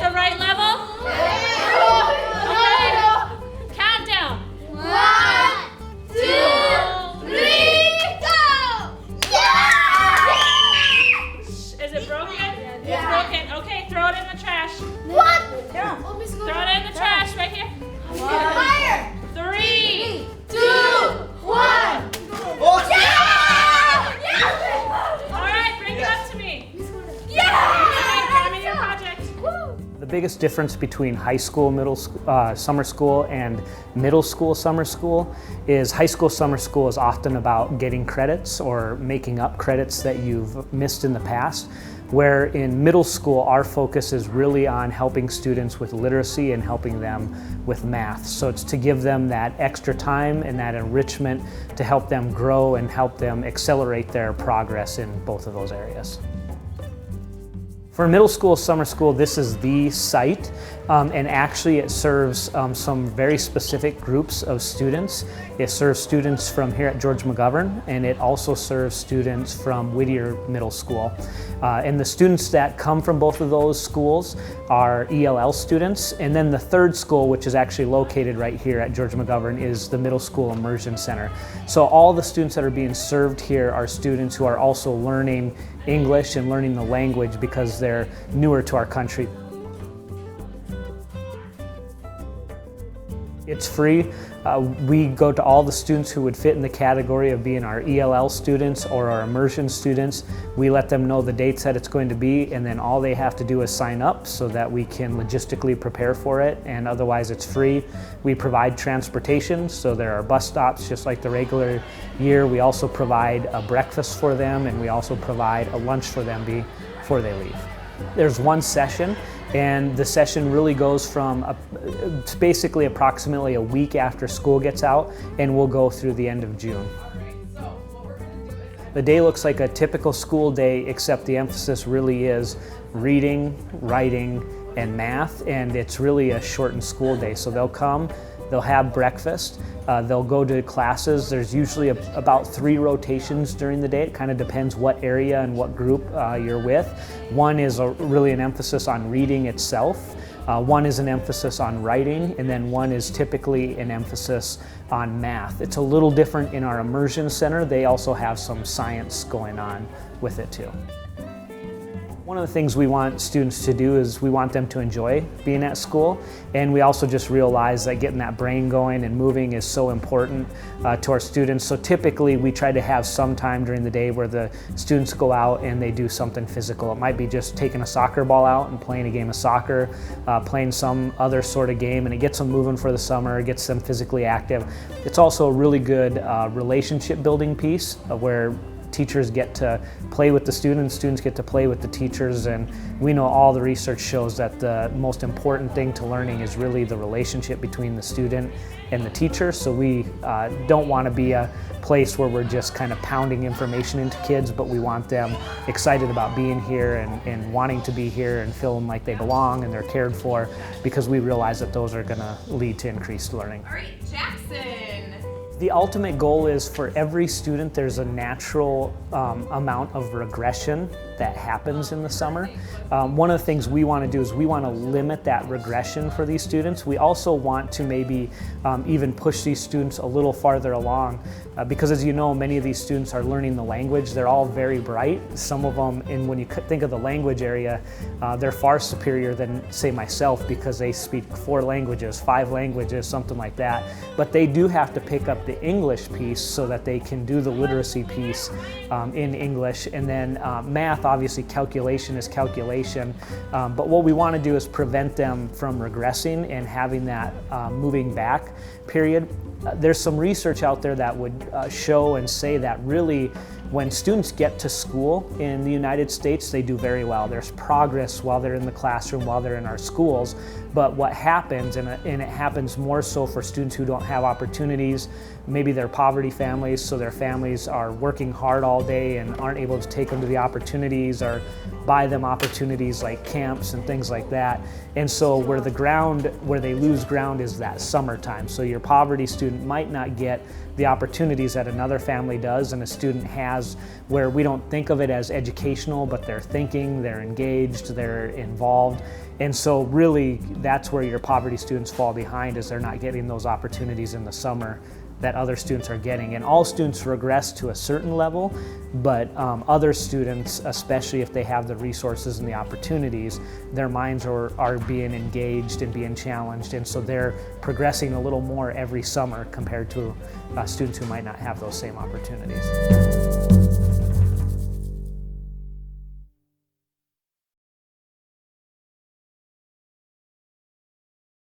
the right level? Okay. Countdown. 1, 2, 3, go! Yeah! Is it broken? It's broken. Okay, throw it in the trash. What? Throw it in the trash right here. Fire! 3, 2, 1. All right, bring it up to me. Yeah! Draw me your project. The biggest difference between high school, middle school, summer school and middle school summer school is high school summer school is often about getting credits or making up credits that you've missed in the past, where in middle school our focus is really on helping students with literacy and helping them with math. So it's to give them that extra time and that enrichment to help them grow and help them accelerate their progress in both of those areas. For middle school, summer school, this is the site, and actually it serves some very specific groups of students. It serves students from here at George McGovern, and it also serves students from Whittier Middle School. And the students that come from both of those schools are ELL students, and then the third school, which is actually located right here at George McGovern, is the Middle School Immersion Center. So all the students that are being served here are students who are also learning English and learning the language because they're newer to our country. It's free. We go to all the students who would fit in the category of being our ELL students or our immersion students. We let them know the dates that it's going to be, and then all they have to do is sign up so that we can logistically prepare for it, and otherwise it's free. We provide transportation, so there are bus stops just like the regular year. We also provide a breakfast for them, and we also provide a lunch for them before they leave. There's one session, and the session really goes from it's basically approximately a week after school gets out, and we'll go through the end of June. The day looks like a typical school day, except the emphasis really is reading, writing, and math, and it's really a shortened school day. So they'll come, they'll have breakfast, they'll go to classes. There's usually about 3 rotations during the day. It kind of depends what area and what group you're with. One is really an emphasis on reading itself. One is an emphasis on writing, and then one is typically an emphasis on math. It's a little different in our immersion center. They also have some science going on with it too. One of the things we want students to do is we want them to enjoy being at school, and we also just realize that getting that brain going and moving is so important to our students. So typically we try to have some time during the day where the students go out and they do something physical. It might be just taking a soccer ball out and playing a game of soccer, playing some other sort of game, and it gets them moving for the summer, it gets them physically active. It's also a really good relationship building piece where teachers get to play with the students get to play with the teachers, and we know all the research shows that the most important thing to learning is really the relationship between the student and the teacher. So we don't want to be a place where we're just kind of pounding information into kids, but we want them excited about being here and wanting to be here and feeling like they belong and they're cared for, because we realize that those are going to lead to increased learning. All right, Jackson. The ultimate goal is for every student there's a natural amount of regression that happens in the summer. One of the things we want to do is we want to limit that regression for these students. We also want to maybe even push these students a little farther along because, as you know, many of these students are learning the language. They're all very bright. Some of them, and when you think of the language area, they're far superior than, say, myself, because they speak 4 languages, 5 languages, something like that. But they do have to pick up the English piece so that they can do the literacy piece in English. And then math, obviously calculation is calculation, but what we want to do is prevent them from regressing and having that moving back period. There's some research out there that would show and say that really when students get to school in the United States, they do very well. There's progress while they're in the classroom, while they're in our schools. But what happens, and it happens more so for students who don't have opportunities, maybe they're poverty families, so their families are working hard all day and aren't able to take them to the opportunities or buy them opportunities like camps and things like that. And so where they lose ground is that summertime. So your poverty student might not get the opportunities that another family does, and a student has has, where we don't think of it as educational, but they're thinking, they're engaged, they're involved. And so really that's where your poverty students fall behind, is they're not getting those opportunities in the summer that other students are getting. And all students regress to a certain level, but other students, especially if they have the resources and the opportunities, their minds are being engaged and being challenged, and so they're progressing a little more every summer compared to students who might not have those same opportunities.